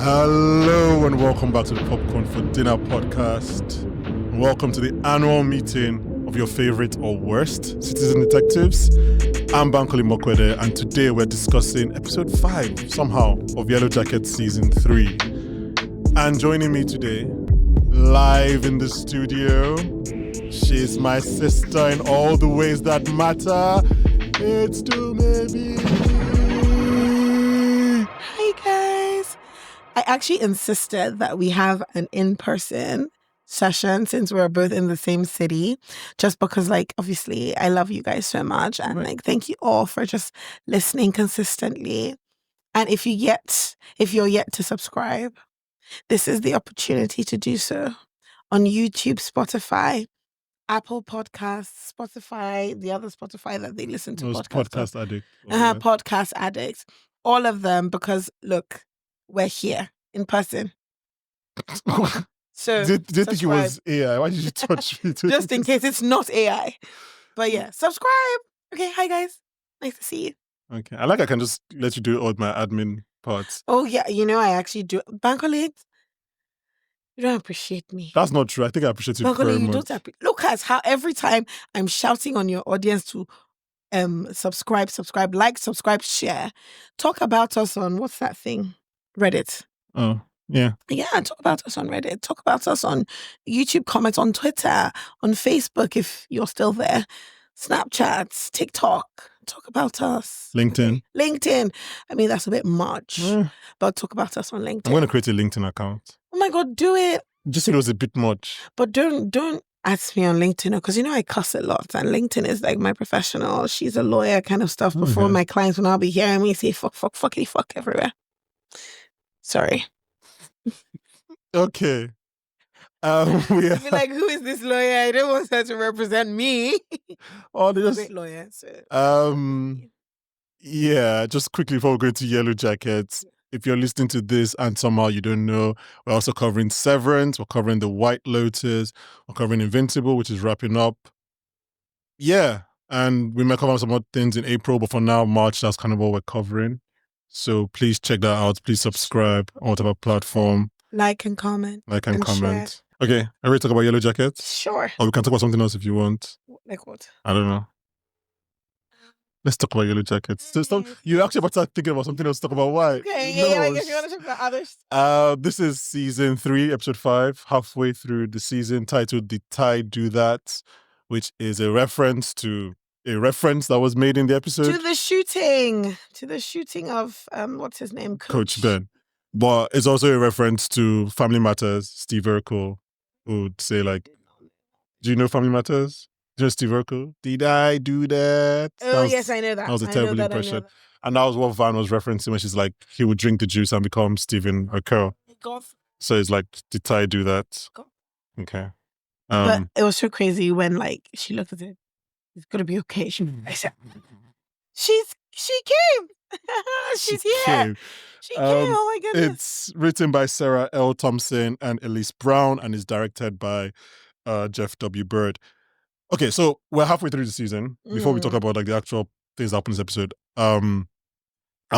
Hello and welcome back to the Popcorn for Dinner podcast. Welcome to the annual meeting of your favorite or worst citizen detectives. I'm Bankole and today we're discussing episode 5 somehow of Yellowjackets season 3. And joining me today, live in the studio, she's my sister in all the ways that matter. It's Dumebi. Hi guys. I actually insisted that we have an in-person session since we're both in the same city, just because obviously I love you guys so much and thank you all for just listening consistently. And if you're yet to subscribe, this is the opportunity to do so on YouTube, Spotify, Apple Podcasts, Spotify, the other Spotify that they listen to Podcast Addict. Podcast Addicts, all of them, because look, we're here in person. So did you think it was AI? Why did you touch me? Just in case it's not AI. But yeah, subscribe. Okay, hi guys. Nice to see you. Okay, I can just let you do all my admin parts. Oh yeah, I actually do. Bankole, you don't appreciate me. That's not true. I think I appreciate you very much. Look at how every time I'm shouting on your audience to subscribe, like, subscribe, share. Talk about us on what's that thing? Reddit. Oh, yeah. Yeah, talk about us on Reddit. Talk about us on YouTube, comments on Twitter, on Facebook if you're still there. Snapchats, TikTok. Talk about us. LinkedIn. I mean, that's a bit much, but talk about us on LinkedIn. I'm going to create a LinkedIn account. Oh my God, do it. Just said it was a bit much. But don't add me on LinkedIn, because I cuss a lot, and LinkedIn is like my professional, she's a lawyer kind of stuff. Before my clients will now be hearing me say fuck, fuckity fuck everywhere. Sorry. Okay. Be like, who is this lawyer? I don't want her to represent me. Oh, they just great lawyer. So. Yeah, just quickly before we go into Yellowjackets, if you're listening to this and somehow you don't know, we're also covering Severance, we're covering The White Lotus, we're covering Invincible, which is wrapping up. Yeah, and we may cover some more things in April, but for now, March, that's kind of what we're covering. So please check that out. Please subscribe on whatever platform. Like and comment. Share. Okay, are we ready to talk about Yellowjackets? Sure. Or we can talk about something else if you want. Like what? I don't know. Let's talk about Yellowjackets. So you actually about to start thinking about something else to talk about. Why? Okay, yeah, I guess you want to talk about others. This is season 3, episode 5, halfway through the season, titled "Did Tide Do That?", which is a reference that was made in the episode to the shooting of what's his name, Coach Ben. But it's also a reference to Family Matters. Steve Urkel would say do you know Family Matters? Just Steve Urkel. Did I do that? Yes, I know that. That was a terrible impression. And that was what Van was referencing when she's like, he would drink the juice and become Stephen Urkel. So it's like, did I do that? Okay. But it was so crazy when she looked at it. It's gonna be okay. I said, she came. She's here. Came. She came. Oh my goodness. It's written by Sarah L. Thompson and Elise Brown and is directed by Jeff W. Bird. Okay, so we're halfway through the season. Before we talk about the actual things that happen in this episode, I want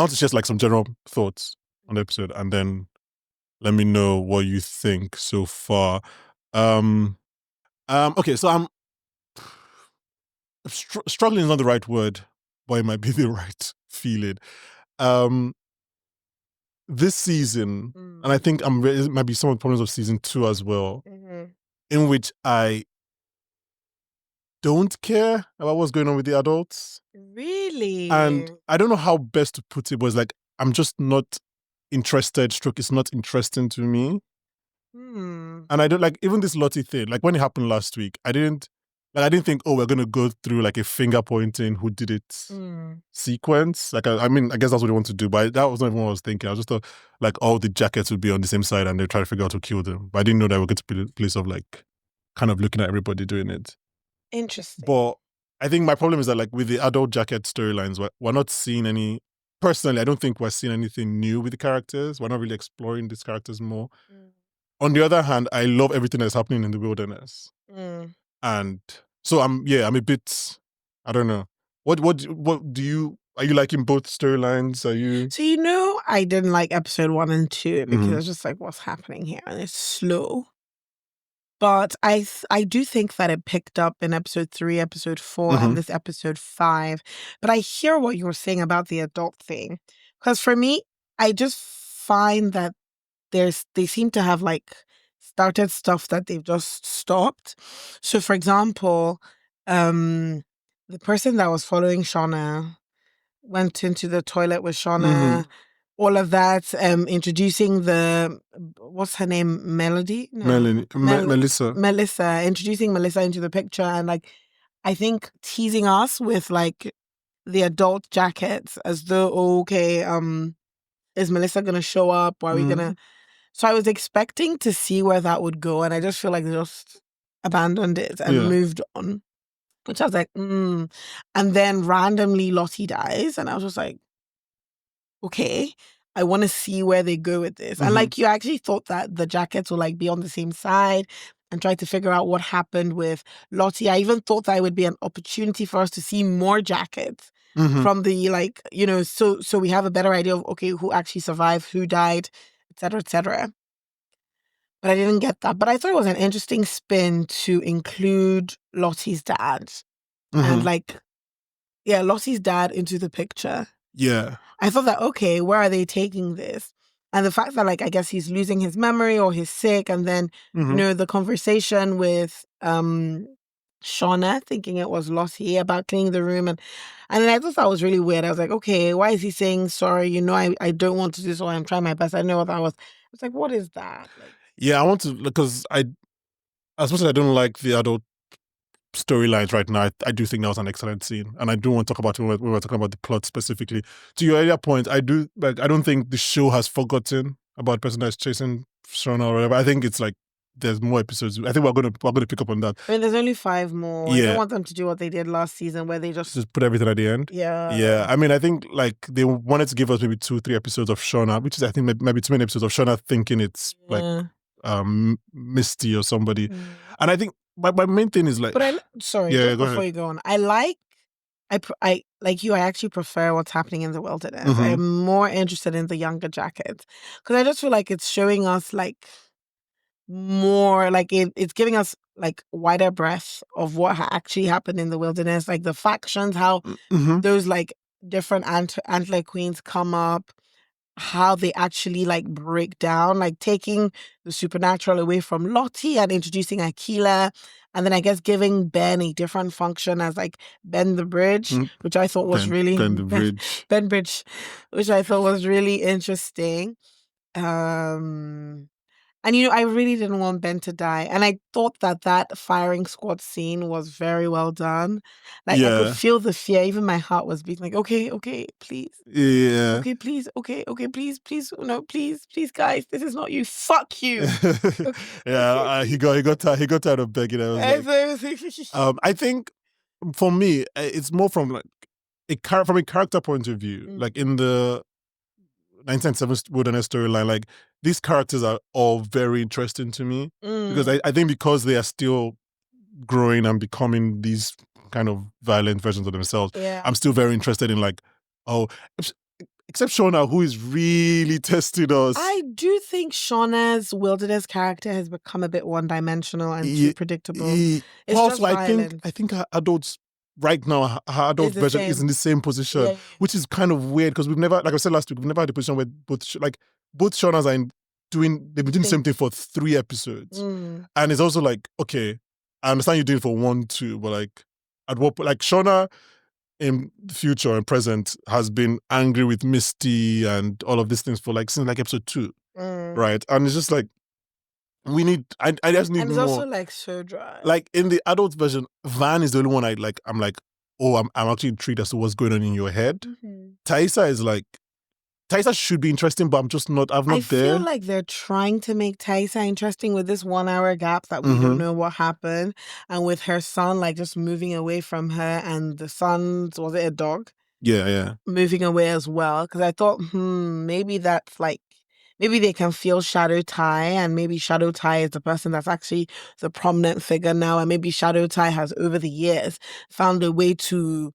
to share some general thoughts on the episode, and then let me know what you think so far. Okay, so I'm struggling is not the right word, but it might be the right feeling. This season, and I think it might be some of the problems of season 2 as well, in which I don't care about what's going on with the adults. Really? And I don't know how best to put it, but it's I'm just not interested, it's not interesting to me. And I don't even this Lottie thing, when it happened last week, I didn't think, oh, we're going to go through a finger pointing who did it sequence. I mean, I guess that's what they want to do, but that was not even what I was thinking. I just thought all the jackets would be on the same side and they'd try to figure out who killed them. But I didn't know that we're going to be a place of kind of looking at everybody doing it. Interesting. But I think my problem is that with the adult jacket storylines, we're not seeing any. Personally, I don't think we're seeing anything new with the characters. We're not really exploring these characters more. On the other hand, I love everything that's happening in the wilderness, and so I'm a bit. I don't know. What do you Are you liking both storylines? Are you? So I didn't like episode 1 and 2 because I was just like, what's happening here? And it's slow. But I do think that it picked up in episode 3, episode 4, and this episode 5. But I hear what you were saying about the adult thing. Because for me, I just find that they seem to have like started stuff that they've just stopped. So for example, the person that was following Shauna went into the toilet with Shauna, all of that, introducing what's her name? Melody? No. Melissa. Melissa, introducing Melissa into the picture and like, I think teasing us with like the adult jackets as though, okay, is Melissa going to show up? Or are we going to? So I was expecting to see where that would go. And I just feel like they just abandoned it and moved on. Which I was like, And then randomly Lottie dies. And I was just like, okay, I want to see where they go with this. And like, you actually thought that the jackets will like be on the same side and try to figure out what happened with Lottie. I even thought that it would be an opportunity for us to see more jackets from the like, so we have a better idea of, okay, who actually survived, who died, et cetera, et cetera. But I didn't get that. But I thought it was an interesting spin to include Lottie's dad. And like, Lottie's dad into the picture. Yeah. I thought that, okay, where are they taking this? And the fact that, like, I guess he's losing his memory or he's sick. And then, the conversation with Shauna, thinking it was Lottie, about cleaning the room. And then I thought that was really weird. I was like, okay, why is he saying sorry? I don't want to do so. I'm trying my best. I know what that was. I was like, what is that? Like, yeah, I want to, because as much as I don't like the adult storylines right now, I do think that was an excellent scene, and I do want to talk about it when we're talking about the plot specifically. To your earlier point, I don't think the show has forgotten about the person that's chasing Shauna or whatever. I think it's like there's more episodes. I think we're gonna pick up on that. I mean, there's only 5 more. I don't want them to do what they did last season, where they just put everything at the end. Yeah. I mean, I think like they wanted to give us maybe 2-3 episodes of Shauna, which is I think maybe too many episodes of Shauna thinking it's like Misty or somebody, and I think. My main thing is like, but before you go on, I actually prefer what's happening in the wilderness. I'm more interested in the younger jackets because I just feel like it's showing us like more, like it's giving us like wider breadth of what actually happened in the wilderness, like the factions, how those like different antler queens come up, how they actually like break down, like taking the supernatural away from Lottie and introducing Aquila, and then I guess giving Ben a different function as like Ben the Bridge, which I thought was Benbridge, which I thought was really interesting. And I really didn't want Ben to die. And I thought that firing squad scene was very well done. Like, I could feel the fear. Even my heart was beating like, okay, please. Yeah. Okay, please. Okay, please. No, please, guys. This is not you. Fuck you. He got tired of begging. I think for me, it's more from like from a character point of view. Like in the 1997 Wilderness storyline, like these characters are all very interesting to me because I think because they are still growing and becoming these kind of violent versions of themselves, I'm still very interested in like, except Shauna, who is really testing us. I do think Shauna's wilderness character has become a bit one-dimensional and too predictable. It's also, just violent. I think her adults right now, her adult version is in the same position, which is kind of weird because we've never, like I said last week, we've never had a position where both Shaunas are they've been doing the same thing for 3 episodes. And it's also like, okay, I understand you're doing it for 1, 2, but like at what point, like Shauna in the future and present has been angry with Misty and all of these things for like since like episode 2, right? And it's just like I just need more. And it's also like so dry. Like in the adult version, Van is the only one I'm like, oh, I'm actually intrigued as to what's going on in your head. Taissa is like, Taissa should be interesting, but I'm just not. I feel like they're trying to make Taissa interesting with this 1-hour gap that we don't know what happened, and with her son like just moving away from her, and the son's, was it a dog? Yeah. Moving away as well, because I thought, maybe that's like maybe they can feel Shadow Tai, and maybe Shadow Tai is the person that's actually the prominent figure now, and maybe Shadow Tai has over the years found a way to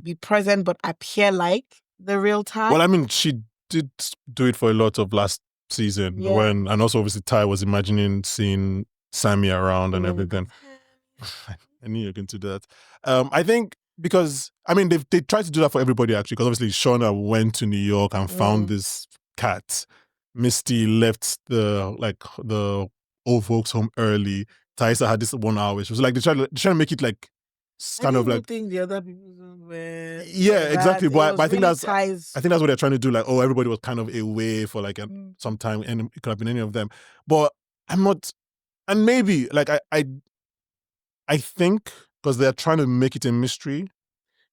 be present but appear like the real Tai. Well, I mean, she did do it for a lot of last season and also obviously Tai was imagining seeing Sammy around and everything. I knew you were going to do that. I think because, I mean, they tried to do that for everybody actually, because obviously Shauna went to New York and found this cat. Misty left the old folks home early. Taisa had this 1 hour. It was like they're trying to make it like kind of like. I think the other people were. Yeah, exactly. But I think really that's what they're trying to do. Like, oh, everybody was kind of away for like some time, and it could have been any of them. But I'm not, and maybe like I think because they're trying to make it a mystery.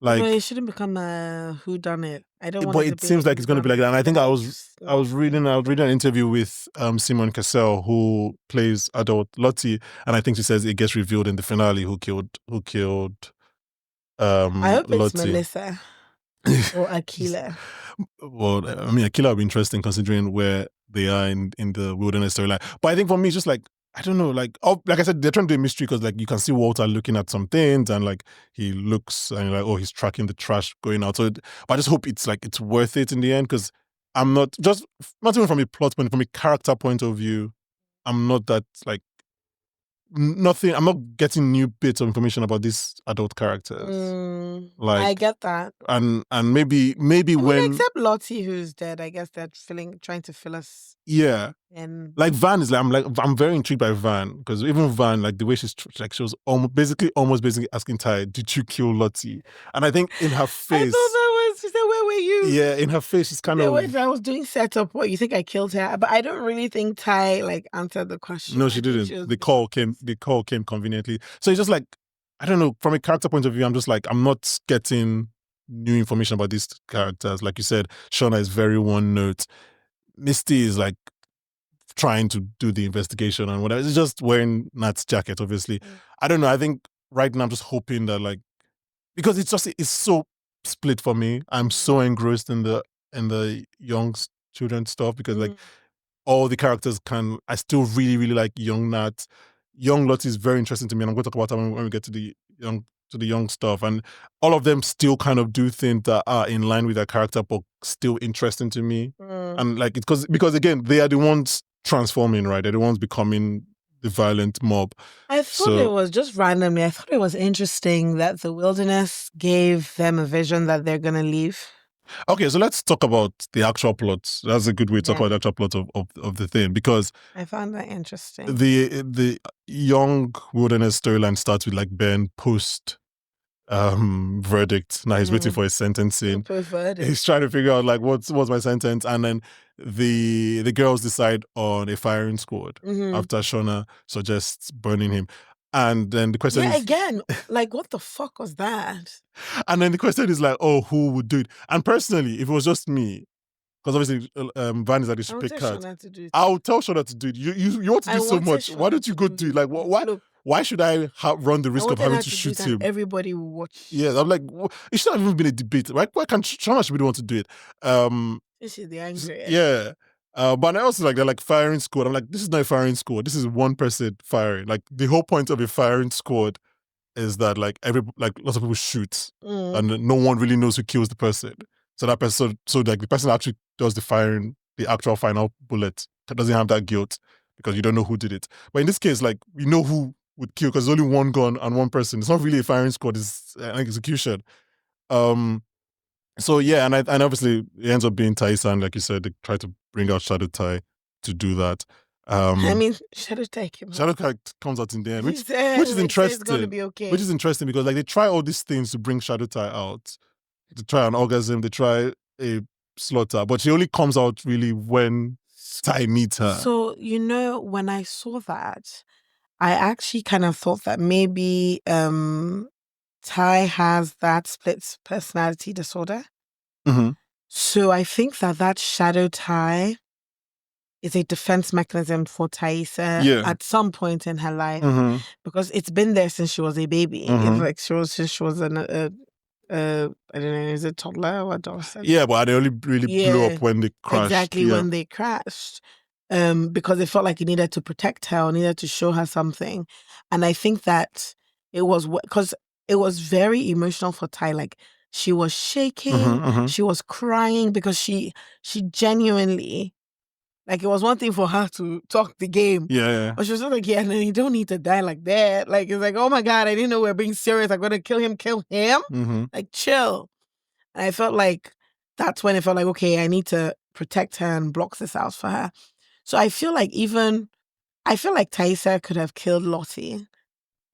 Like, no, it shouldn't become a whodunit. I don't want. But it seems like it's going to be like that. And I think I was reading an interview with Simone Cassell, who plays adult Lottie, and I think she says it gets revealed in the finale who killed I hope Lottie. It's Melissa or Akila. Well, I mean, Akila would be interesting considering where they are in the wilderness storyline. But I think for me, it's just like, I don't know, like I said, they're trying to do a mystery because like you can see Walter looking at some things and like he looks and like, oh, he's tracking the trash going out. So, but I just hope it's like it's worth it in the end, because I'm not even from a plot point, from a character point of view, I'm not that like nothing. I'm not getting new bits of information about these adult characters. Like, I get that, and maybe when except Lottie, who's dead, I guess they're trying to fill us. Yeah. And like Van is like I'm very intrigued by Van, because even Van, like the way she's like, she was almost basically asking Tai, did you kill Lottie? And I think in her face, I thought that was, she said, where were you? Yeah, in her face, she's kind of. I was doing setup. What, you think I killed her? But I don't really think Tai like answered the question. No, she didn't. The call came conveniently. So it's just like, I don't know. From a character point of view, I'm just like, I'm not getting new information about these characters. Like you said, Shauna is very one note. Misty is like trying to do the investigation and whatever. It's just wearing Nat's jacket, obviously. I don't know. I think right now I'm just hoping that, like, because it's so split for me. I'm so engrossed in the young children stuff, because like all the characters I still really, really like young Nat. Young Lottie is very interesting to me, and I'm going to talk about that when we get to the young stuff. And all of them still kind of do things that are in line with their character, but still interesting to me. And like, it's because again, they are the ones transforming, right? They're the ones becoming the violent mob. I thought it was just randomly. I thought it was interesting that the wilderness gave them a vision that they're going to leave. Okay, so let's talk about the actual plot. That's a good way to talk about the actual plot of the thing, because I found that interesting. The young wilderness storyline starts with like Ben post verdict. Now he's waiting for his sentencing. He's trying to figure out like what's my sentence, and then the girls decide on a firing squad after Shauna suggests burning him. And then the question is again, like, what the fuck was that? And then the question is like, oh, who would do it? And personally, if it was just me, because obviously Van is like, they should pick cards. I'll tell Shauna to do it. You want to do so much. Why don't you go do it? Like, why should I run the risk of having to shoot him? Everybody will watch. Yeah, I'm like, it should have even been a debate. Why can't Shauna should be the one to do it? This is the angry. Yeah. But I also like, they're like firing squad. I'm like, this is not a firing squad. This is one person firing. Like, the whole point of a firing squad is that like lots of people shoot and no one really knows who kills the person. So that person, like the person actually does the firing, the actual final bullet, doesn't have that guilt because you don't know who did it. But in this case, like, we know who would kill because there's only one gun and one person. It's not really a firing squad, it's an execution. So yeah, and obviously it ends up being Taisa, and like you said, they try to bring out Shadow Tai to do that. I mean, Shadow Tai comes out in the end, which is interesting. It's gonna be okay. Which is interesting because like they try all these things to bring Shadow Tai out. They try an orgasm, they try a slaughter, but she only comes out really when Tai meets her. So, when I saw that, I actually kind of thought that maybe Tai has that split personality disorder. So I think that Shadow Tai is a defense mechanism for Taisa at some point in her life, because it's been there since she was a baby. Since she was I don't know, is it toddler or adolescent? Yeah, but they only really blew up when they crashed. Exactly, yeah. when they crashed. Because they felt like he needed to protect her or needed to show her something. And I think that it was because it was very emotional for Ty. Like, she was shaking, she was crying because she genuinely, like, it was one thing for her to talk the game. Yeah. But she was just like, yeah, no, you don't need to die like that. Like, it's like, oh my God, I didn't know we were being serious. I'm going to kill him. Like, chill. And I felt like that's when it felt like, okay, I need to protect her and block this out for her. So I feel like Thaisa could have killed Lottie.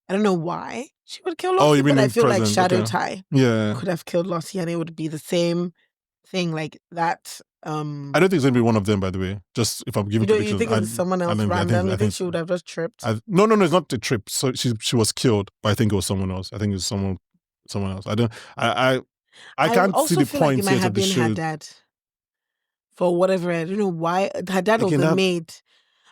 I don't know why she would kill Lottie, you mean but I in feel like present, Shadow okay. Ty Yeah. could have killed Lottie, and it would be the same thing, like that. I don't think it's gonna be one of them, by the way. Just if I'm giving predictions, you think it's someone else random? You think she would have just tripped? No, it's not the trip. So she was killed, but I think it was someone else. I think it's someone else. I can't also see the feel point like it might yet have of the been show. her dad. For whatever, I don't know why. Her dad was the maid.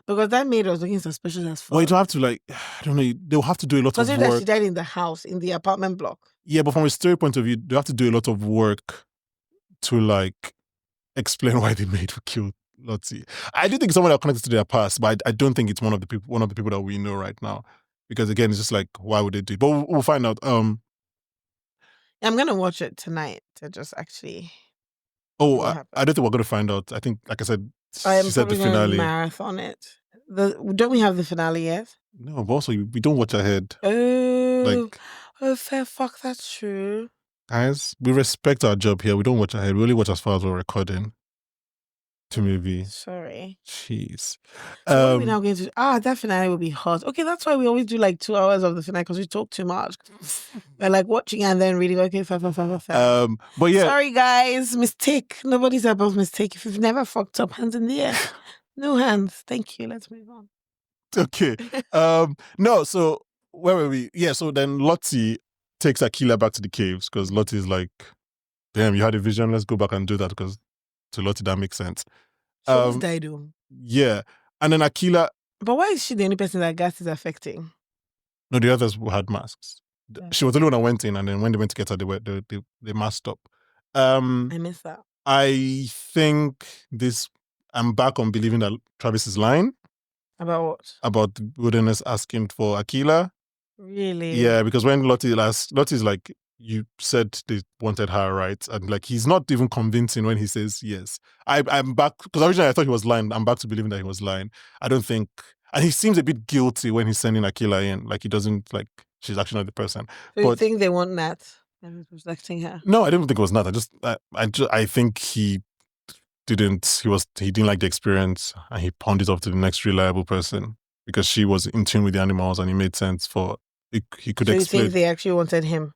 Because that maid was looking suspicious as fuck. Well, you don't have to, like, I don't know, they'll have to do a lot of work. That she died in the house, in the apartment block. Yeah, but from a story point of view, they have to do a lot of work to, like, explain why the maid killed Lottie. I do think someone that connected to their past, but I don't think it's one of the people that we know right now. Because again, it's just like, why would they do it? But we'll find out. I'm gonna watch it tonight to just actually. I don't think we're gonna find out. I think, like I said, I'm she said the finale. Marathon it. Don't we have the finale yet? No, but also we don't watch ahead. Fair fuck, that's true. Guys, we respect our job here. We don't watch ahead. We only watch as far as we're recording. To movie. Sorry. Jeez. So what are we now going to do? That finale will be hot. Okay, that's why we always do like 2 hours of the finale, because we talk too much. We're like watching and then reading. Okay, fair. But yeah. Sorry guys, mistake. Nobody's above mistake. If you've never fucked up, hands in the air. No hands. Thank you. Let's move on. Okay. No, so where were we? Yeah, so then Lottie takes Akila back to the caves because Lottie's like, damn, you had a vision, let's go back and do that, because to Lottie that makes sense. She almost died though. Yeah. And then Akila. But why is she the only person that gas is affecting? No, the others had masks. Yeah. She was the only one that went in, and then when they went to get her, they masked up. I missed that. I think I'm back on believing that Travis is lying. About what? About the wilderness asking for Akila. Really? Yeah, because when Lottie's like, you said they wanted her, right? And like, he's not even convincing when he says yes. I'm back, because originally I thought he was lying. I'm back to believing that he was lying. I don't think, and he seems a bit guilty when he's sending Akila in. Like, he doesn't, like, she's actually not the person. So you think they want Nat? And protecting her? No, I didn't think it was Nat. I think he didn't like the experience, and he pawned it off to the next reliable person because she was in tune with the animals, and it made sense for he could explain. So you think they actually wanted him?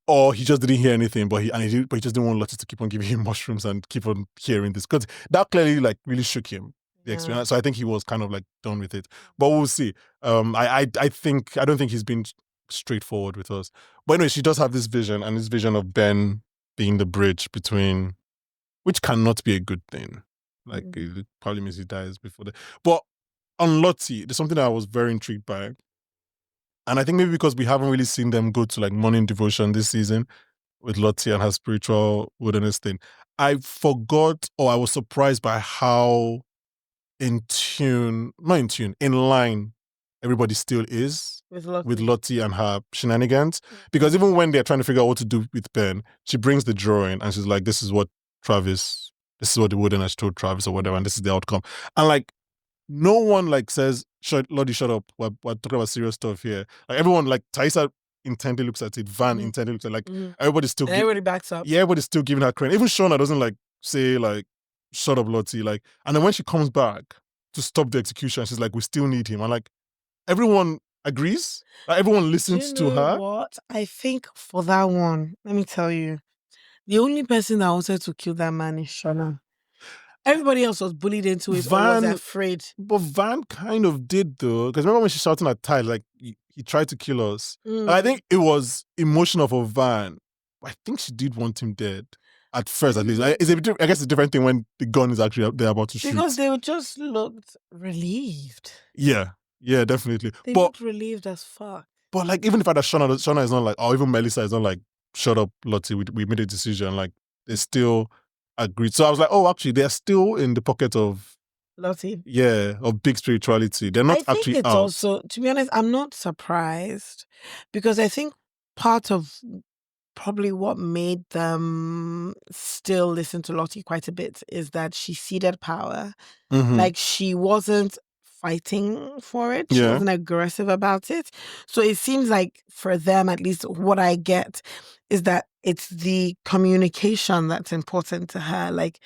Or he just didn't hear anything, but he just didn't want Lottie to keep on giving him mushrooms and keep on hearing this, because that clearly like really shook him, the experience. So I think he was kind of like done with it. But we'll see. I don't think he's been straightforward with us. But anyway, she does have this vision, and this vision of Ben being the bridge between, which cannot be a good thing. Like, it probably means he dies before that. But on Lottie, there's something that I was very intrigued by. And I think maybe because we haven't really seen them go to like morning devotion this season with Lottie and her spiritual wilderness thing, I forgot, or I was surprised by how in line everybody still is with Lottie and her shenanigans. Because even when they're trying to figure out what to do with Ben, she brings the drawing and she's like, this is what the wilderness told Travis or whatever, and this is the outcome. And like, no one like says, Lottie, shut up. We're talking about serious stuff here. Like, everyone, like, Thaisa intently looks at it. Van intently looks at it. Like, everybody's still... everybody backs up. Yeah, everybody's still giving her credit. Even Shauna doesn't, like, say, like, shut up, Lottie. Like, and then when she comes back to stop the execution, she's like, we still need him. And, like, everyone agrees. Like, everyone listens to her. What? I think for that one, let me tell you, the only person that wanted to kill that man is Shauna. Everybody else was bullied into it or was afraid. But Van kind of did, though. Because remember when she's shouting at Ty, like, he tried to kill us. And I think it was emotional for Van. I think she did want him dead. At first, at least. I guess it's a different thing when the gun is actually they're about to shoot. Because they just looked relieved. Yeah, definitely. They looked relieved as fuck. But like, even if I had Shauna is not like, or even Melissa is not like, shut up, Lottie, we made a decision. Like, they still agreed. So I was like, oh, actually, they're still in the pocket of, Lottie. of big spirituality. They're not I think actually it's out. also, to be honest, I'm not surprised because I think part of probably what made them still listen to Lottie quite a bit is that she ceded power. Mhm. Like, she wasn't fighting for it. She Yeah. wasn't aggressive about it. So it seems like for them, at least what I get is that it's the communication that's important to her. Like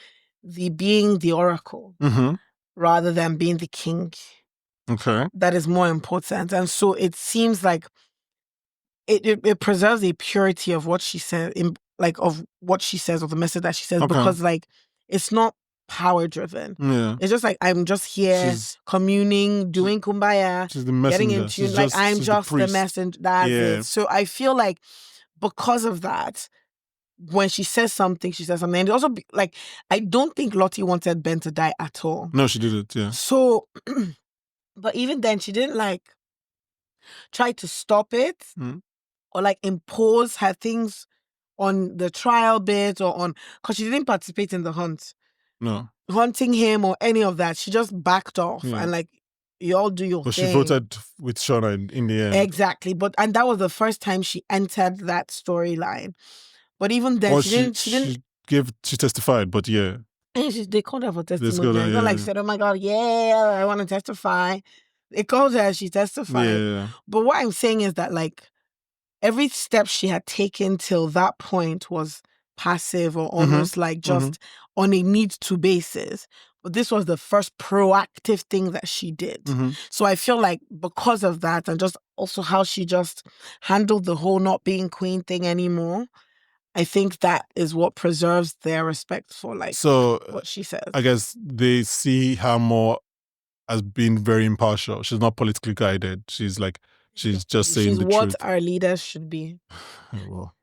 the being the oracle Mhm. rather than being the king. Okay. That is more important. And so it seems like it preserves the purity of what she said, of what she says or the message that she says, Okay. because like it's not power driven. Yeah. It's just like I'm just here She's communing, doing kumbaya, the getting messenger. in tune. Like I'm She's the just the priest. messenger. That's Yeah. it. So I feel like because of that, when she says something, she says something. And it also like I don't think Lottie wanted Ben to die at all. No, she didn't. Yeah. So, but even then, she didn't like try to stop it Mm. or like impose her things on the trial bit or on, because she didn't participate in the hunt, No. hunting him or any of that. She just backed off and like, you all do your But thing. she voted with Shauna in the end. Exactly. And that was the first time she entered that storyline. But even then, Or she didn't. she testified, but yeah. And they called her for go testimony. there, It's not like she said, "Oh my God, yeah, I want to testify." They called her, she testified. Yeah. But what I'm saying is that like every step she had taken till that point was passive or almost like just on a need-to basis. But this was the first proactive thing that she did. So I feel like because of that and just also how she just handled the whole not being queen thing anymore, I think that is what preserves their respect for like what she says. I guess they see her more as being very impartial. She's not politically guided. She's like, she's just saying She's the what truth. our leaders should be. Well,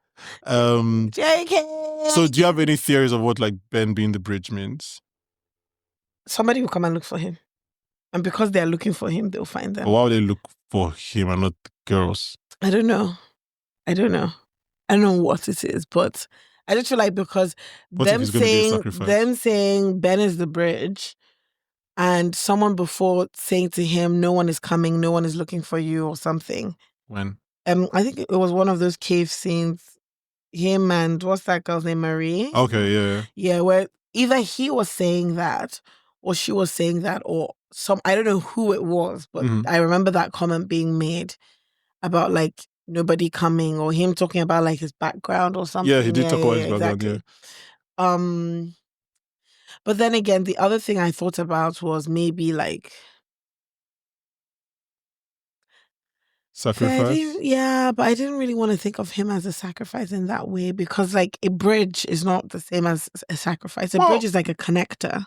JK. so do you have any theories of what like Ben being the bridge means? Somebody will come and look for him. And because they're looking for him, they'll find them. But why would they look for him and not girls? I don't know. I don't know what it is, but I just feel like because them saying Ben is the bridge and someone before saying to him, no one is coming, no one is looking for you or something. When? I think it was one of those cave scenes, him and what's that girl's name, Marie? Okay, yeah. Yeah, where either he was saying that or she was saying that or I don't know who it was, but I remember that comment being made about like nobody coming or him talking about like his background or something. Yeah, he did talk about his background, exactly. yeah. But then again, the other thing I thought about was maybe like sacrifice. But I didn't really want to think of him as a sacrifice in that way because like a bridge is not the same as a sacrifice. A bridge is like a connector.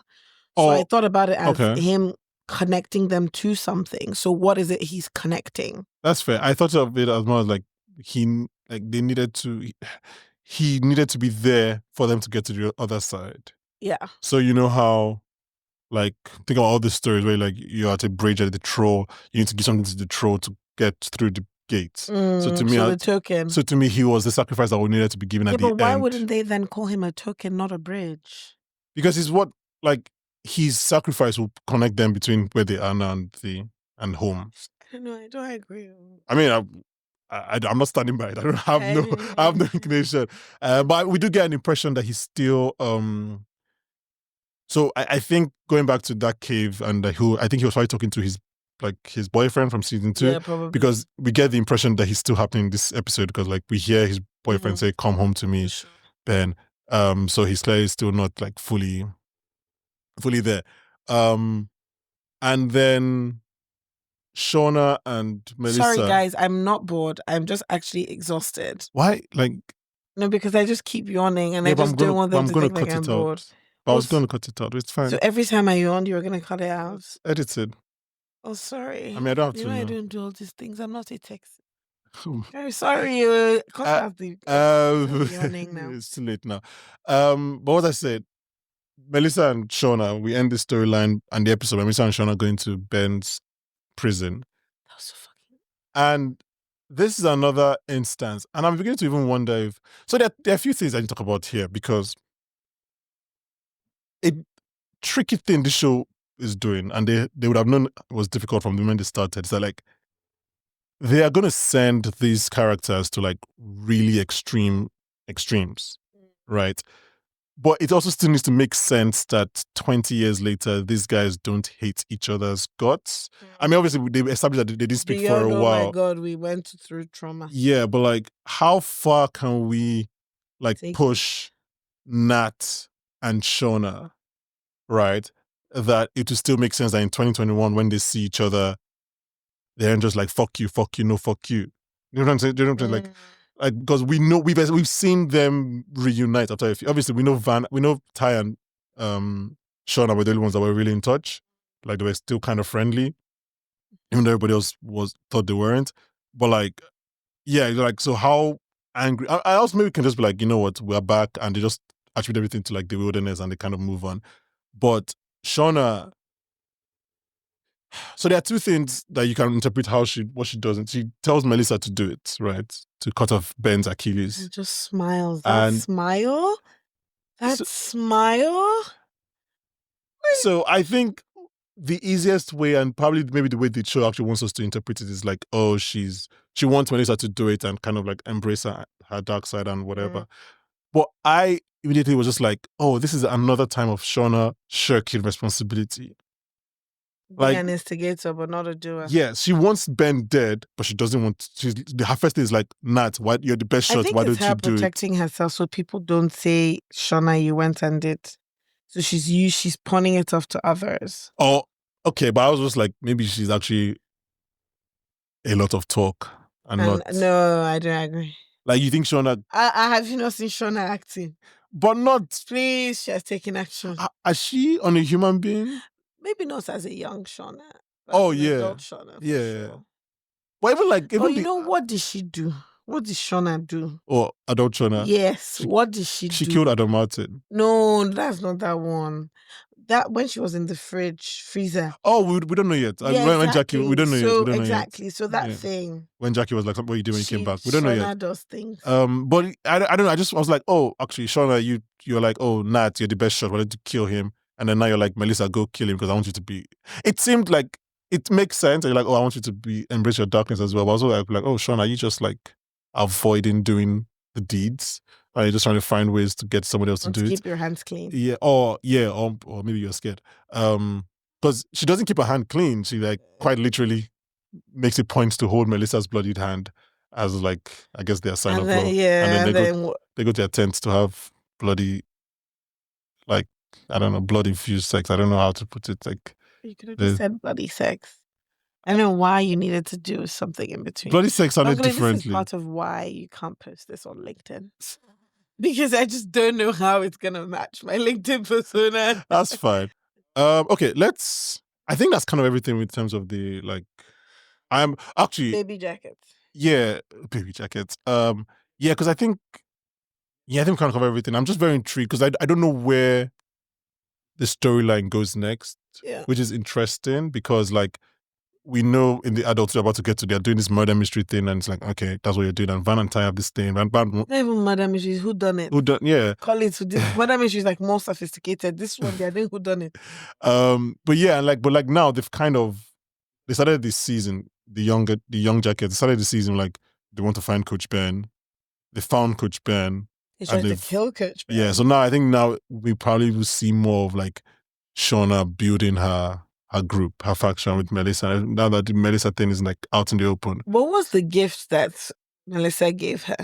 So I thought about it as him connecting them to something. So what is it he's connecting? That's fair. I thought of it as more like he needed to be there for them to get to the other side. Yeah. So you know how, like, think about all these stories where like you're at a bridge at the troll, you need to give something to the troll to get through the gates. So to me, the token. So to me, he was the sacrifice that needed to be given at the end. But why wouldn't they then call him a token, not a bridge? Because it's what like his sacrifice will connect them between where they are now and home. I don't know. I don't agree. I mean, I'm not standing by it. I have no inclination. But we do get an impression that he's still. So I think going back to that cave and I think he was probably talking to his boyfriend from season 2. Yeah, probably. Because we get the impression that he's still happening in this episode because like we hear his boyfriend say, "Come home to me, Ben." So he's clearly still not like fully there. And then Shauna and Melissa. Sorry, guys, I'm not bored. I'm just actually exhausted. Why? Like, no, because I just keep yawning and I just don't want them to think like I'm bored. But I was going to cut it out. It's fine. So every time I yawned, you were going to cut it out? Edited. Oh, sorry. I mean, I don't have to. I don't do all these things. I'm not a text. I'm sorry. Yawning now. It's too late now. But what I said, Melissa and Shauna, we end the storyline and the episode when Melissa and Shauna going to Ben's prison. That was so fucking. And this is another instance, and I'm beginning to even wonder if. So there are a few things I need to talk about here because a tricky thing this show is doing, and they would have known it was difficult from the moment they started. Is that like they are going to send these characters to like really extremes, right? But it also still needs to make sense that 20 years later, these guys don't hate each other's guts. I mean, obviously, they established that they didn't speak for a Oh while. my God, we went through trauma. Yeah, but like, how far can we like Take push Nat and Shauna, right? That it will still make sense that in 2021, when they see each other, they're just like, fuck you, no, fuck you. You know what I'm saying? You know what I'm saying? Like, because we know we've seen them reunite after a few. Obviously, we know Ty and Shauna were the only ones that were really in touch. Like they were still kind of friendly, even though everybody else thought they weren't. But like, yeah, like so how angry? I also maybe can just be like, you know what, we're back, and they just attribute everything to like the wilderness and they kind of move on. But Shauna, so there are two things that you can interpret what she does. And she tells Melissa to do it, right? To cut off Ben's Achilles. And just smiles. That smile? That smile? So I think the easiest way, and probably maybe the way the show actually wants us to interpret it, is like, oh, she wants Melissa to do it and kind of like embrace her dark side and whatever. But I immediately was just like, oh, this is another time of Shauna shirking responsibility. Like an instigator, but not a doer. Yeah, she wants Ben dead, but she doesn't want. Her first thing is like, Nat, why you're the best shot? Why don't you do it? Protecting herself so people don't say, Shauna, you went and did. So she's pawning it off to others. Oh, okay, but I was just like, maybe she's actually a lot of talk and not. No, I don't agree. Like, you think Shauna? I have you not seen Shauna acting? But not. Please, she has taken action. Is she on a human being? Maybe not as a young Shauna. Oh yeah, adult Shauna. Yeah. Sure. But even like, what did she do? What did Shauna do? Oh, adult Shauna. Yes. What did she do? She killed Adam Martin. No, that's not that one. That when she was in the freezer. Oh, we don't know yet. Yeah, when Jackie, we don't know yet. We don't exactly. Know yet. So that thing. When Jackie was like, "What are you doing when you came back?" We don't know yet. Shauna does things. But I don't know. I was like, oh, actually, Shauna, you're like, oh, Nat, you're the best shot. Why don't you kill him? And then now you're like, Melissa, go kill him because I want you to be. It seemed like it makes sense. And you're like, oh, I want you to embrace your darkness as well. But also like, oh, Shauna, are you just like avoiding doing the deeds? Are you just trying to find ways to get somebody else to do it? Keep your hands clean. Yeah, or maybe you're scared. Because she doesn't keep her hand clean. She like quite literally makes it points to hold Melissa's bloodied hand as like, I guess their sign of love. Yeah, and then they go to their tent to have bloody, like, I don't know, blood infused sex. I don't know how to put it. Like, you could have just said bloody sex. I don't know why you needed to do something in between. Bloody sex sounded differently. This is part of why you can't post this on LinkedIn. Because I just don't know how it's going to match my LinkedIn persona. That's fine. Okay, I think that's kind of everything in terms of the, like, I'm actually... Baby jackets. Yeah, baby jackets. Yeah, because I think we kind of cover everything. I'm just very intrigued because I don't know where the storyline goes next, which is interesting because, like, we know in the adults we're about to get to, they're doing this murder mystery thing, and it's like, okay, that's what you're doing. And Van and Ty have this thing. Not even murder mysteries. Who done it? Yeah. Call it. This murder mystery is like more sophisticated. This one, they're doing who done it. But yeah, but now they started this season. The young jackets started the season like they want to find Coach Ben. They found Coach Ben. They tried to kill Coach Ben. Yeah, so now I think we probably will see more of like Shauna building her group, her faction with Melissa. Now that the Melissa thing is like out in the open. What was the gift that Melissa gave her?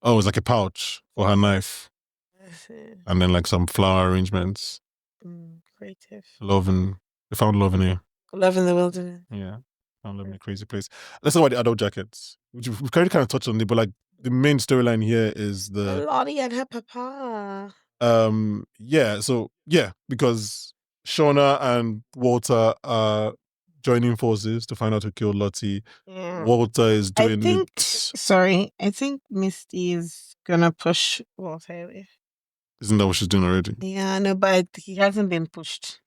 Oh, it was like a pouch for her knife. And then like some flower arrangements. Creative. They found love in here. Love in the wilderness. Yeah. Found love in a crazy place. Let's talk about the adult jackets, which we've kind of touched on it, but like the main storyline here is the Lottie and her papa. Because Shauna and Walter are joining forces to find out who killed Lottie. Walter is doing I think Misty is gonna push Walter away. Isn't that what she's doing already? Yeah, no, but he hasn't been pushed.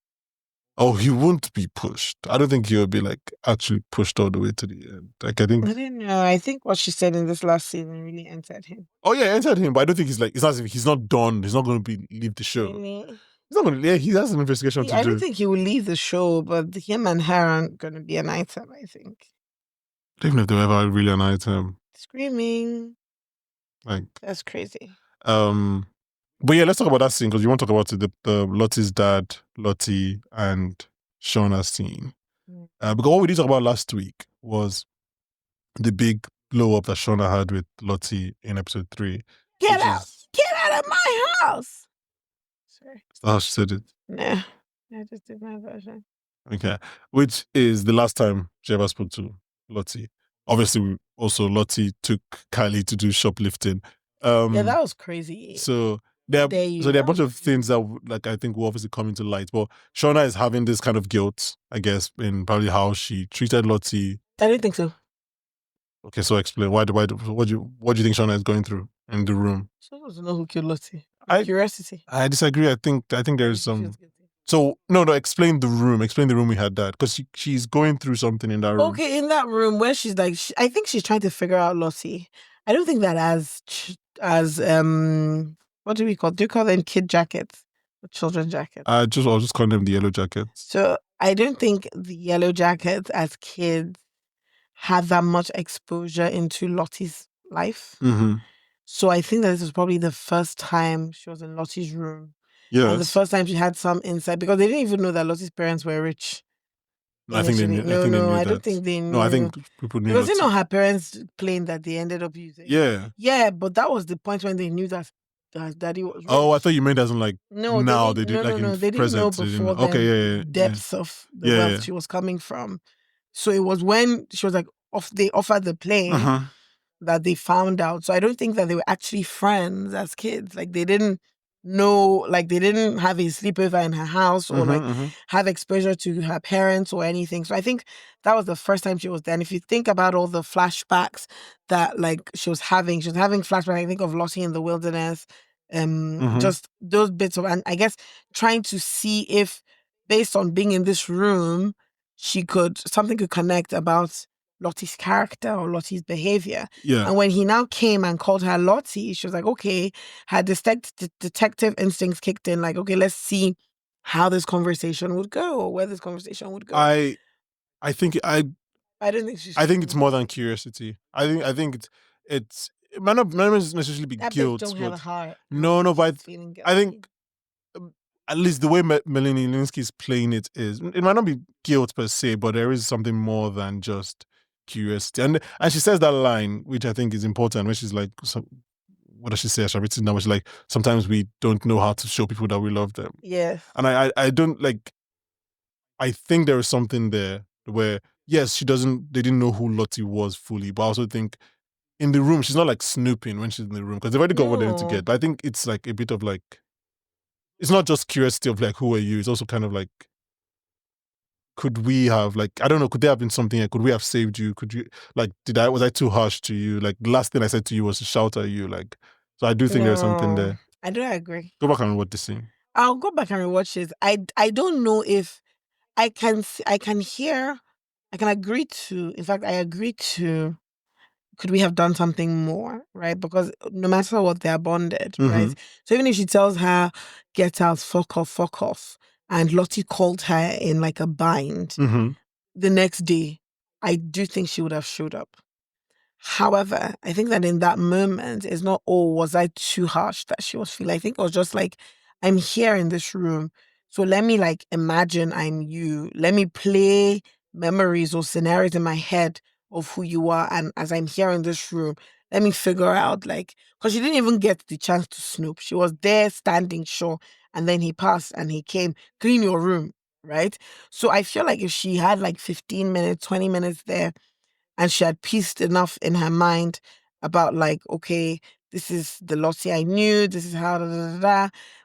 Oh, he won't be pushed. I don't think he'll be like actually pushed all the way to the end. Like I think. I don't know. I think what she said in this last season really entered him. Oh yeah, entered him, but I don't think he's like. It's not as if he's not done. He's not going to leave the show. Really? He's not going to. Yeah, he has an investigation to I do. don't think he will leave the show, but him and her aren't going to be an item, I think. I don't even know if they'll ever really unite him. Screaming. Like that's crazy. But yeah, let's talk about that scene because you want to talk about the Lottie's dad, Lottie, and Shauna's scene. Because what we did talk about last week was the big blow up that Shauna had with Lottie in episode 3. Get out! Get out of my house! Sorry. Is that how she said it? Nah, I just did my version. Okay. Which is the last time she ever spoke to Lottie. Obviously, also Lottie took Kylie to do shoplifting. Yeah, that was crazy. So there are a bunch of things that like I think will obviously come into light. But Shauna is having this kind of guilt, I guess, in probably how she treated Lottie. I don't think so. Okay, so explain what do you think Shauna is going through in the room? She doesn't know who killed Lottie. Curiosity. I disagree. I think there's some. So no, explain the room. Explain the room we had that because she's going through something in that room. Okay, in that room where she's like, I think she's trying to figure out Lottie. I don't think that as what do we call? Do you call them kid jackets or children jackets? I'll just call them the Yellowjackets. So I don't think the Yellowjackets as kids had that much exposure into Lottie's life. Mm-hmm. So I think that this was probably the first time she was in Lottie's room. Yes. And the first time she had some insight because they didn't even know that Lottie's parents were rich. I think they knew. I don't think they knew. No, I think people knew. Because her parents' plane that they ended up using. Yeah. Yeah, but that was the point when they knew that daddy was rich. Oh, I thought you meant as in like no, now they did like in they didn't know before then okay, depths of the wealth she was coming from. So it was when she was like they offered the plane that they found out. So I don't think that they were actually friends as kids. Like they didn't know, like they didn't have a sleepover in her house or have exposure to her parents or anything. So I think that was the first time she was there. And if you think about all the flashbacks that like she was having flashbacks, I think of Lottie in the wilderness, just those bits of, and I guess trying to see if based on being in this room, something could connect about Lottie's character or Lottie's behavior. Yeah. And when he now came and called her Lottie, she was like, okay, her detective instincts kicked in, like, okay, let's see how this conversation would go or where this conversation would go. I don't think I think it's more than curiosity. I think it might not necessarily be that guilt. Don't have a heart. No, but I think at least the way Melanie Linsky is playing it might not be guilt per se, but there is something more than just curiosity. And she says that line, which I think is important, when she's like, what does she say? I've written down. She's like, sometimes we don't know how to show people that we love them. Yes. And I don't like. I think there is something there where yes, they didn't know who Lottie was fully, but I also think in the room she's not like snooping when she's in the room because they've already got what they need to get. But I think it's like a bit of like. It's not just curiosity of like, who are you? It's also kind of like, could we have like, I don't know, could there have been something here? Could we have saved you? Could you, like, was I too harsh to you? Like, the last thing I said to you was to shout at you. Like, so I do think there's something there. I don't agree. Go back and watch the scene. I'll go back and rewatch it. I don't know if I can agree to, in fact, I agree to, could we have done something more, right? Because no matter what, they're bonded, right? So even if she tells her, get out, fuck off, and Lottie called her in like a bind, the next day, I do think she would have showed up. However, I think that in that moment, it's not, oh, was I too harsh that she was feeling? I think it was just like, I'm here in this room, so let me like imagine I'm you. Let me play memories or scenarios in my head of who you are, and as I'm here in this room, let me figure out like, because she didn't even get the chance to snoop. She was there standing sure, and then he passed and he came, clean your room, right? So I feel like if she had like 15 minutes, 20 minutes there, and she had pieced enough in her mind about like, okay, this is the Lottie I knew, this is how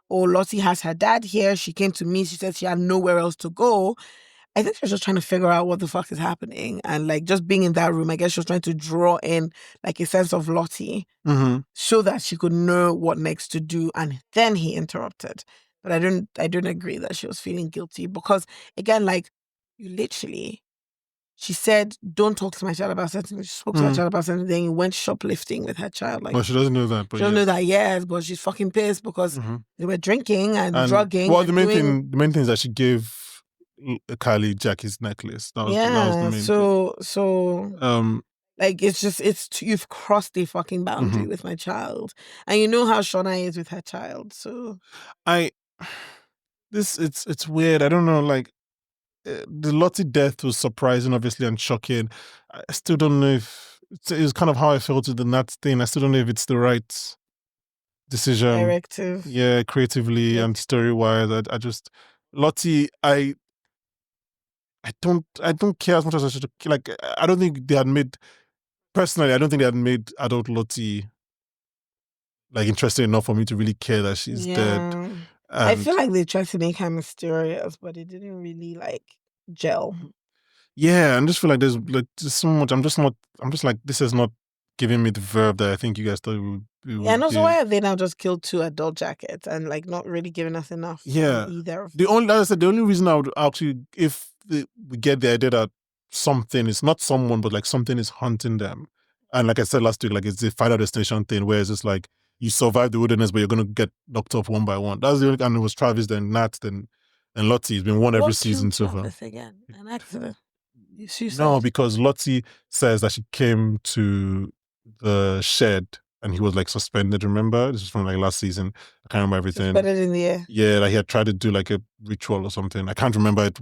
or Lottie has her dad here, she came to me, she said she had nowhere else to go. I think she was just trying to figure out what the fuck is happening. And like just being in that room, I guess she was trying to draw in like a sense of Lottie so that she could know what next to do. And then he interrupted. But I don't agree that she was feeling guilty because again, like you literally, she said, "Don't talk to my child about certain things." She spoke to her child about something. Then you went shoplifting with her child. Like, Well, she doesn't know that, but she doesn't know yes. that, yes, but she's fucking pissed because they were drinking and drugging. Well, and the main thing is that she gave Kylie Jackie's necklace. That was the main thing. So like you've crossed the fucking boundary with my child, and you know how Shauna is with her child. So it's weird. I don't know. Like the Lottie death was surprising, obviously, and shocking. I still don't know if it's kind of how I felt with the Nat thing. I still don't know if it's the right decision. Directive. Yeah, creatively and story wise. I just Lottie. I don't care as much as I should. Like I don't think they had made. Personally, I don't think they had made adult Lottie like interesting enough for me to really care that she's dead. I feel like they tried to make her mysterious, but it didn't really like gel. Yeah, I just feel like there's so much. I'm just like, this is not giving me the verb that I think you guys thought we would. And also, why have they now just killed 2 AdultJackets and like not really giving us enough? Yeah, either. Like I said, the only reason I would actually, if we get the idea that something is not someone, but like something is hunting them, and like I said last week, like it's the final destination thing, where it's just like you survive the wilderness, but you're gonna get knocked off one by one. That's the only, and it was Travis, then Nat, then Lottie. It's been one every season so far. Again, an accident. Suicide. No, because Lottie says that she came to the shed and he was like suspended. Remember, this is from like last season. I can't remember everything. Suspended in the air. Yeah, like he had tried to do like a ritual or something. I can't remember it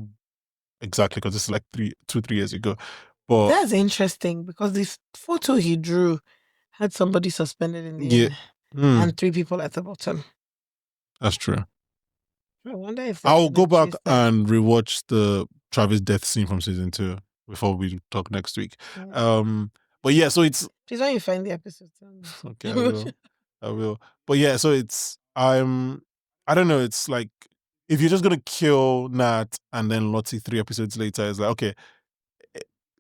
exactly because this is like 3 years ago. But that's interesting because the photo he drew had somebody suspended in the air and 3 people at the bottom. That's true. I wonder if I'll go back and rewatch the Travis death scene from season 2 before we talk next week. But yeah, so it's. Please, when you find the episode, okay, I will. But yeah, so it's I don't know. It's like if you're just gonna kill Nat and then Lottie 3 episodes later, it's like okay,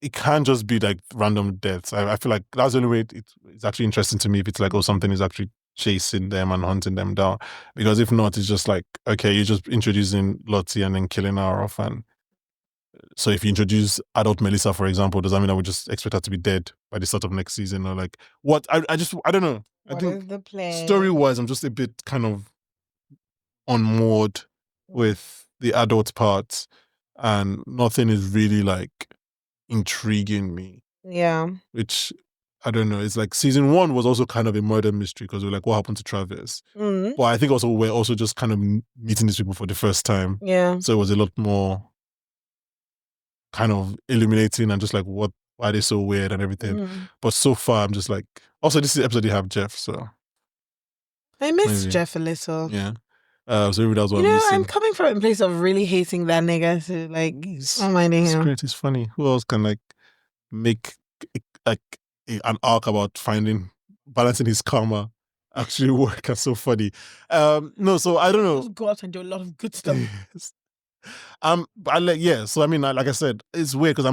it can't just be like random deaths. I feel like that's the only way it's actually interesting to me if it's like, oh, something is actually chasing them and hunting them down. Because if not, it's just like, okay, you're just introducing Lottie and then killing her off. And so if you introduce adult Melissa, for example, does that mean that we just expect her to be dead by the start of next season? Or like, what? I don't know. I think the plan? Story-wise, I'm just a bit kind of unmoored with the adult parts. And nothing is really like intriguing me. Yeah. Which, I don't know. It's like season 1 was also kind of a murder mystery because we're like, what happened to Travis? But I think also we're also just kind of meeting these people for the first time. Yeah. So it was a lot more kind of illuminating and just like, why are they so weird and everything. But so far, I'm just like, also this is the episode you have Jeff, so. I miss Jeff a little. Yeah. So maybe that was what I'm missing. I'm coming from a place of really hating that nigga, so like, I'm minding him. It's great, it's funny. Who else can like make like an arc about balancing his karma actually work? That's so funny. No, so I don't know. Just go out and do a lot of good stuff. Yes. So I mean, like I said, it's weird because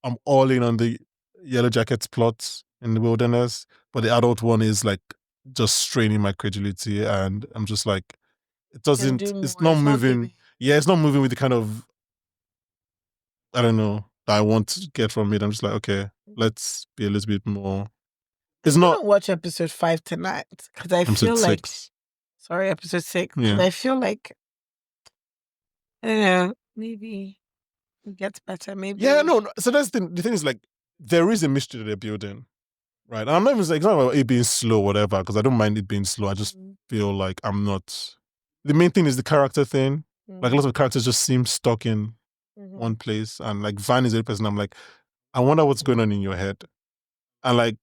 I'm all in on the Yellowjackets plot in the wilderness, but the adult one is like just straining my credulity, and I'm just like, it's not moving. Yeah, it's not moving with the kind of, I don't know, that I want to get from it. I'm just like, okay, let's be a little bit more. I'm not watch episode 5 tonight because I feel like 6. Sorry, episode 6. Yeah. I feel like, I don't know, maybe it gets better. Maybe. Yeah, no. So that's the thing is like, there is a mystery that they're building, right? And I'm not even saying it's not about it being slow, or whatever, because I don't mind it being slow. I just feel like I'm not. The main thing is the character thing. Like a lot of characters just seem stuck in one place, and like Van is a person. I'm like, I wonder what's going on in your head, and like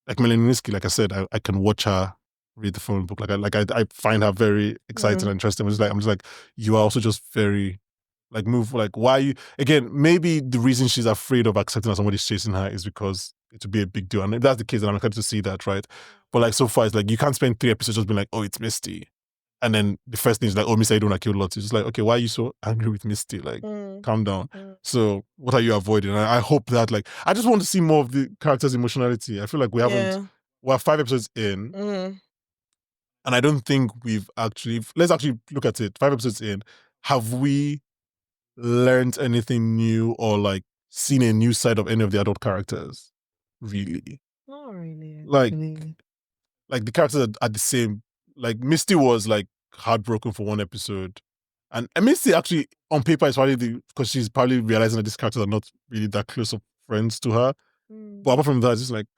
Melaninsky, like I said, I can watch her read the phone book. I find her very exciting and interesting. I'm just like, you are also just very why are you, again, maybe the reason she's afraid of accepting that somebody's chasing her is because it would be a big deal. And if that's the case, then I'm excited to see that, right? But like so far, it's like you can't spend 3 episodes just being like, oh, it's Misty. And then the first thing is like, oh, Misty, I don't want to kill Lottie. It's just like, okay, why are you so angry with Misty? Like, calm down. So what are you avoiding? And I hope that I just want to see more of the character's emotionality. I feel like we haven't, we're 5 episodes in. And I don't think we've actually, let's actually look at it. 5 episodes in, have we learned anything new or like seen a new side of any of the adult characters? Really? Not really. Like, Actually. like the characters are the same. Like Misty was like heartbroken for one episode. And Misty actually on paper is probably because she's probably realizing that these characters are not really that close of friends to her. But apart from that, it's just like,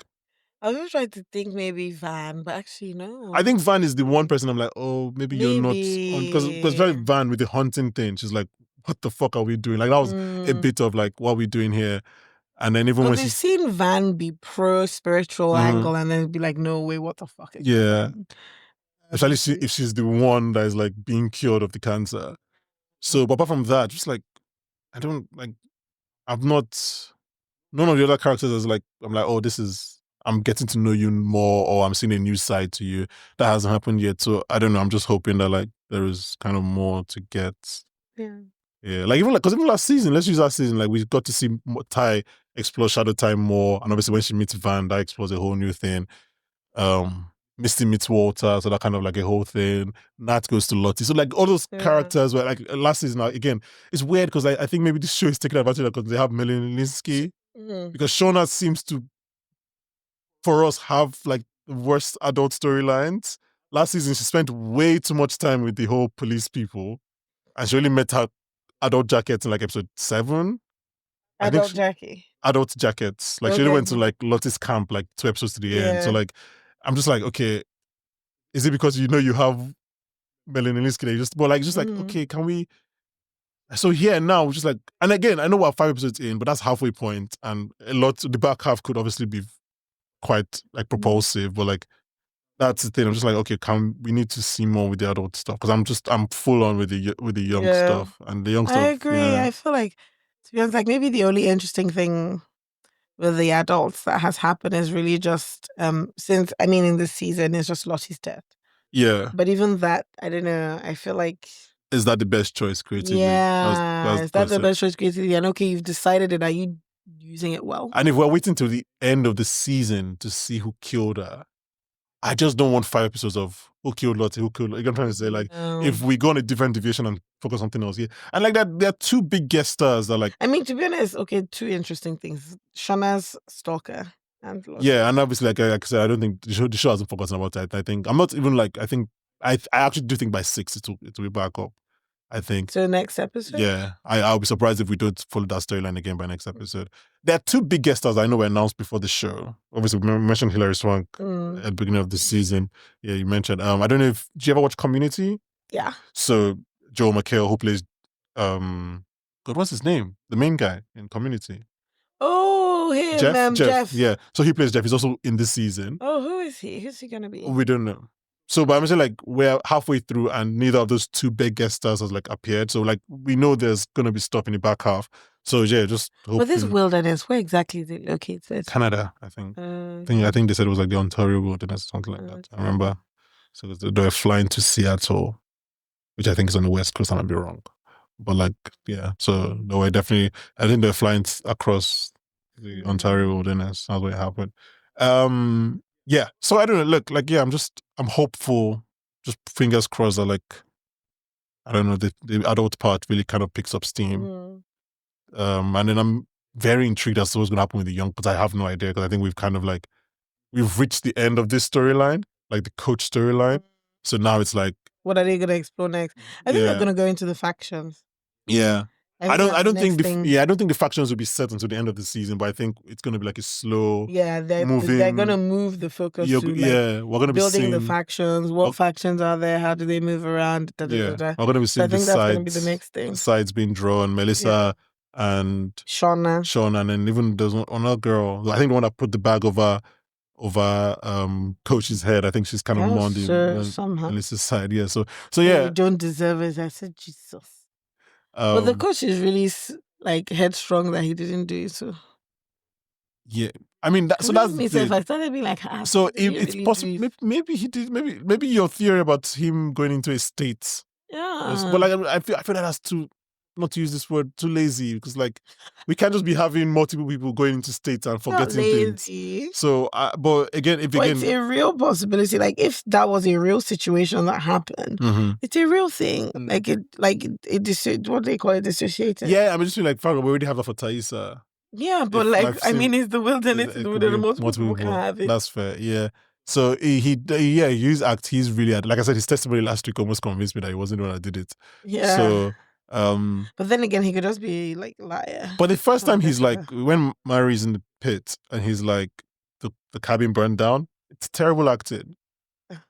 I was just trying to think maybe Van, but actually no. I think Van is the one person I'm like, oh, maybe you're not on, because very Maybe. Van with the hunting thing. She's like, what the fuck are we doing? Like that was a bit of like, what are we doing here? And then even when We've she's seen Van be pro spiritual angle and then be like, no way, what the fuck? Is yeah, going on? especially if she's the one that is like being cured of the cancer. So, but apart from that, just like I don't like, I've not none of the other characters is like I'm like, oh, this is I'm getting to know you more, or I'm seeing a new side to you that hasn't happened yet. So I don't know. I'm just hoping that like there is kind of more to get. Yeah. Yeah, like even like because even last season, let's use last season, like we got to see Ty explore Shadow Time more, and obviously when she meets Van, that explores a whole new thing. Misty meets Walter, so that kind of like a whole thing. Nat goes to Lottie, so like all those characters were like last season. Again, it's weird because I think maybe this show is taking advantage of because they have Melaninsky, because Shauna seems to, for us, have like the worst adult storylines. Last season, she spent way too much time with the whole police people, and she only met her AdultJackets in like episode 7. AdultJackets. Like she only went to like Lottie's camp like 2 episodes to the end. So like, I'm just like, okay, is it because you know you have Melaninsky? Just like, okay, can we? So here now, we're just like, and again, I know we're 5 episodes in, but that's halfway point, and a lot. The back half could obviously be quite like propulsive, but like that's the thing. I'm just like, okay, we need to see more with the adult stuff because I'm full on with the young stuff and the young stuff. I agree. Yeah. I feel like, to be honest, like maybe the only interesting thing with the adults that has happened is really just since in this season is just Lottie's death. Yeah. But even that, I don't know. I feel like, is that the best choice creatively? Yeah, is that the best choice creatively? And okay, you've decided it. Are you using it well? And if we're waiting till the end of the season to see who killed her, I just don't want 5 episodes of who killed Lottie, who killed. Like I'm trying to say, like, if we go on a different deviation and focus on something else, yeah. And like that, there are 2 big guest stars that like. I mean, to be honest, okay, 2 interesting things: Shauna's stalker and Lottie. Yeah, and obviously, like I said, I don't think the show hasn't forgotten about it. I think I'm not even like I think I actually do think by 6 it'll be back up. I think. So next episode? Yeah. I'll be surprised if we don't follow that storyline again by next episode. There are 2 big guest stars I know were announced before the show. Obviously, we mentioned Hilary Swank at the beginning of the season. Yeah, you mentioned. I don't know if, did you ever watch Community? Yeah. So, Joel McHale, who plays, God, what's his name? The main guy in Community. Oh, him, Jeff. Yeah. So he plays Jeff. He's also in this season. Oh, who is he? Who's he going to be? We don't know. So, but I'm saying like we're halfway through and neither of those 2 big guest stars has like appeared. So like we know there's gonna be stuff in the back half. So yeah, just hoping. But this wilderness, where exactly is it located? Canada, I think. I think they said it was like the Ontario wilderness, something like that. I remember. So they were flying to Seattle, which I think is on the west coast. I might be wrong, but like yeah. So they were definitely. I think they're flying across the Ontario wilderness. That's what happened. Yeah, so I don't know. Look, like, yeah, I'm hopeful. Just fingers crossed that, like, I don't know, the adult part really kind of picks up steam. And then I'm very intrigued as to what's going to happen with the young, but I have no idea because I think we've kind of like, we've reached the end of this storyline, like the coach storyline. So now it's like, what are they going to explore next? I think they're going to go into the factions. Yeah. I don't think the factions will be set until the end of the season, but I think it's going to be like a slow they're going to move the focus to we're going to be building the factions. What factions are there? How do they move around? We're going to be seeing that's going to be the next thing. Sides being drawn. Melissa and Shauna, and then even there's another girl. I think the one that put the bag over Coach's head. I think she's kind of more on the Melissa's side. Yeah. So yeah. You don't deserve it. I said Jesus. But the coach is really like headstrong that he didn't do so. Yeah, I mean that's if I started being like, so it's possible. Maybe he did. Maybe your theory about him going into a state. Yeah, but like I feel like that's too not to use this word, too lazy, because like we can't just be having multiple people going into states and Not forgetting things. lazy. So, but again, It's a real possibility. Like if that was a real situation that happened, it's a real thing. What do they call it, dissociated? Yeah, I'm just feeling like, we already have that for Thaisa. Yeah, but it's the wilderness. It The could be multiple people can have it. That's fair. Yeah. So his act. He's really like I said, his testimony last week almost convinced me that he wasn't the one that did it. Yeah. So, but then again, he could just be like a liar. But the first time he's like, when Mary's in the pit and he's like, the cabin burned down. It's terrible acting.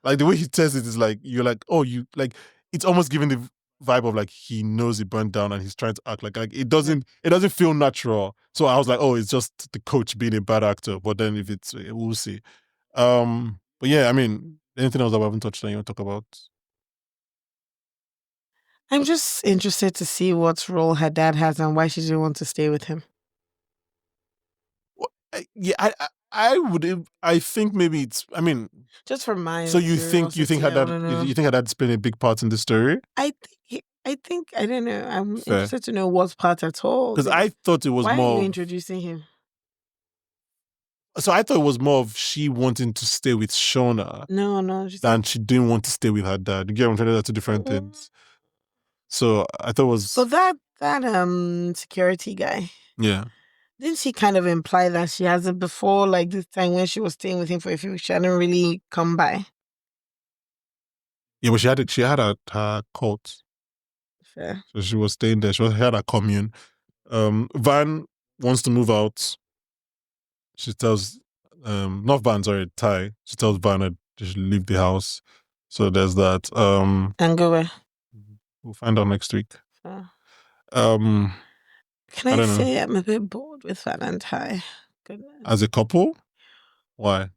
Like the way he says it is like you're like, oh, you like. It's almost giving the vibe of like he knows it burned down and he's trying to act like it doesn't feel natural. So I was like, oh, it's just the coach being a bad actor. But then if it's, we'll see. But yeah, I mean, anything else that we haven't touched on you want to talk about? I'm just interested to see what role her dad has and why she didn't want to stay with him. Yeah, I think maybe it's. I mean, just from my. So you think her dad's playing a big part in the story? I think I don't know. I'm interested to know what part at all. Because I thought it was more. Why are you introducing him? So I thought it was more of she wanting to stay with Shauna. No. Than she didn't want to stay with her dad. You get what I'm trying to say? That's two different things. So I thought it was. So that security guy. Yeah. Didn't she kind of imply that she hasn't before, like this time when she was staying with him for a few weeks, she hadn't really come by? Yeah, but she had her cult. Fair. So she was staying there. She had a commune. Van wants to move out. She tells not Van, sorry, Ty. She tells Van that they should leave the house. So there's that. And go where? We'll find out next week. Fair. Can I say I'm a bit bored with Van and Ty? Goodness. As a couple? Why?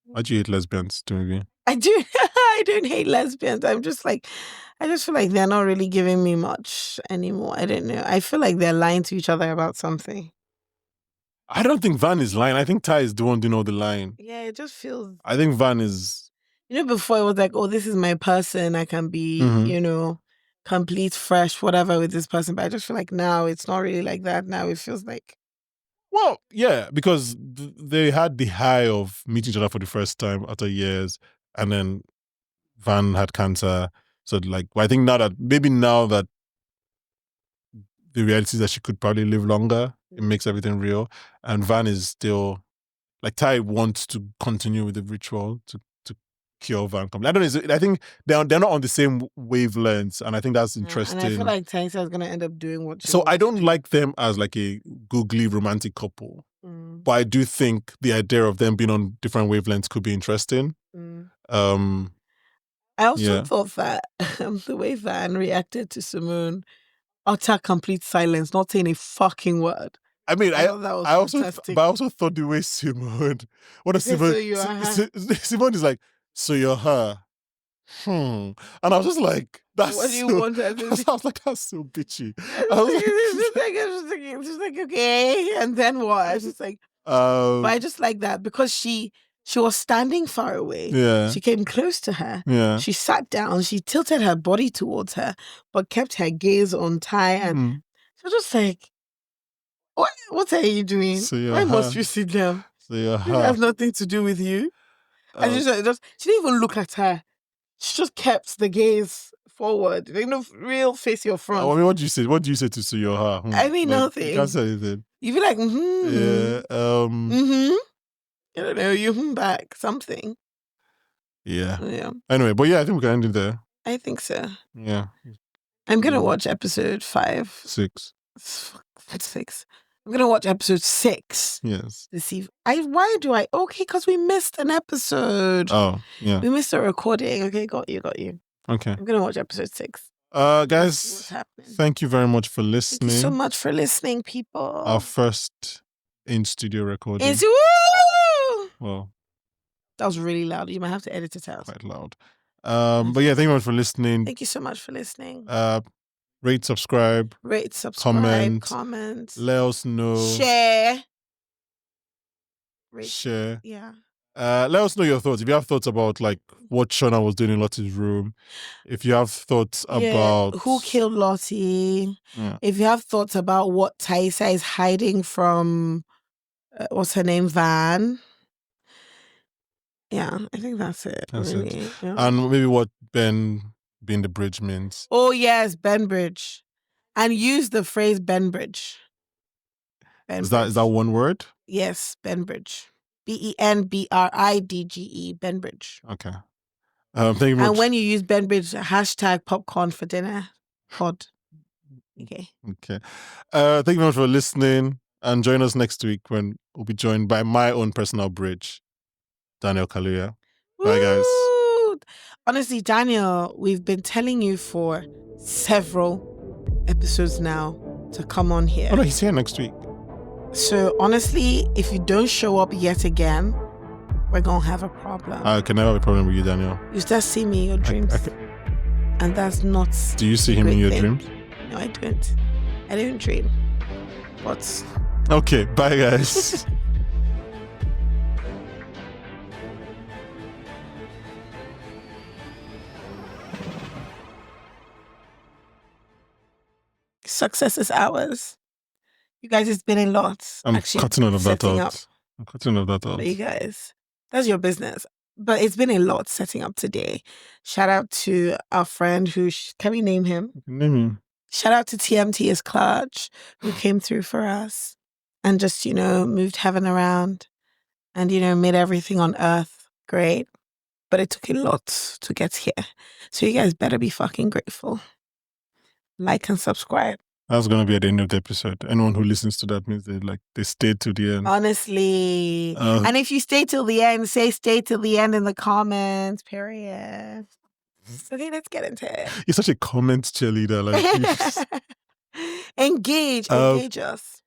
Why do you hate lesbians, Dumebi? I do. I don't hate lesbians. I just feel like they're not really giving me much anymore. I don't know. I feel like they're lying to each other about something. I don't think Van is lying. I think Ty is the one doing all the lying. Yeah, it just feels. I think Van is. Before it was like, oh, this is my person. I can be, complete, fresh, whatever with this person. But I just feel like now it's not really like that. Now it feels like. Well, yeah, because they had the high of meeting each other for the first time after years, and then Van had cancer. So, like, I think now that the reality is that she could probably live longer, it makes everything real. And Van is still, like, Ty wants to continue with the ritual to cure Van. I don't know. I think they're not on the same wavelengths, and I think that's interesting. And I feel like Thaisa is going to end up doing what she So I don't like them as like a googly romantic couple. But I do think the idea of them being on different wavelengths could be interesting. I also thought that the way Van reacted to Simone, utter complete silence, not saying a fucking word. I mean, I also thought the way Simone, what is Simone? Simone is like, so you're her. And I was just like, that's what do you want her to say? I was like, that's so bitchy. I was just like, okay, and then what? I was just like, but I just like that because she was standing far away. Yeah. She came close to her. Yeah. She sat down. She tilted her body towards her, but kept her gaze on Ty. And she was just like, what are you doing? So why must you sit down? So you're her. It has nothing to do with you. And she didn't even look at her. She just kept the gaze forward. Real face your front. I mean, what do you say? What do you say to Suyoha? I mean, nothing. You can't say anything. You feel like, Yeah. I don't know, you back something. Yeah. Yeah. Anyway, but yeah, I think we can end it there. I think so. Yeah. I'm gonna watch episode 5. 6. 6. I'm gonna watch episode 6. Yes. This evening. Okay, because we missed an episode. Oh, yeah. We missed a recording. Okay, got you. Okay. I'm gonna watch episode 6. Guys, thank you very much for listening. Thank you so much for listening, people. Our first in-studio recording. Well, that was really loud. You might have to edit it out. Quite loud. But yeah, thank you very much for listening. Thank you so much for listening. Rate, subscribe, comment. Let us know. Share. Share. Yeah. Let us know your thoughts. If you have thoughts about like what Shauna was doing in Lottie's room, if you have thoughts about who killed Lottie, Yeah. if you have thoughts about what Taisa is hiding from, what's her name, Van. Yeah, I think that's it. That's really. it. Yeah. And maybe what Ben being the bridge means. Oh yes, Benbridge, and use the phrase Benbridge. Is that one word? Yes, Benbridge. Benbridge. Benbridge. Okay. Thank you very much. And when you use Benbridge, hashtag popcorn for dinner. Pod. Okay. Okay. Thank you very much for listening, and join us next week when we'll be joined by my own personal bridge, Daniel Kaluya. Bye, guys. Woo! Honestly, Daniel, we've been telling you for several episodes now to come on here. Oh no, he's here next week. So honestly, if you don't show up yet again, we're gonna have a problem. I can never have a problem with you, Daniel. You start seeing me in your dreams, and that's not. Do you see him in your dreams? No, I don't. I don't dream. But okay, bye, guys. Success is ours. You guys, it's been a lot. I'm cutting all of that out. Up. I'm cutting all of that out. You guys, that's your business. But it's been a lot setting up today. Shout out to our friend who, can we name him? Name him. Shout out to TMT's Clutch, who came through for us and just, moved heaven around and, made everything on earth great. But it took a lot to get here. So you guys better be fucking grateful. Like and subscribe. That's going to be at the end of the episode. Anyone who listens to that means they stayed to the end. Honestly. And if you stay till the end, say stay till the end in the comments, period. Okay, let's get into it. You're such a comment cheerleader. Engage us.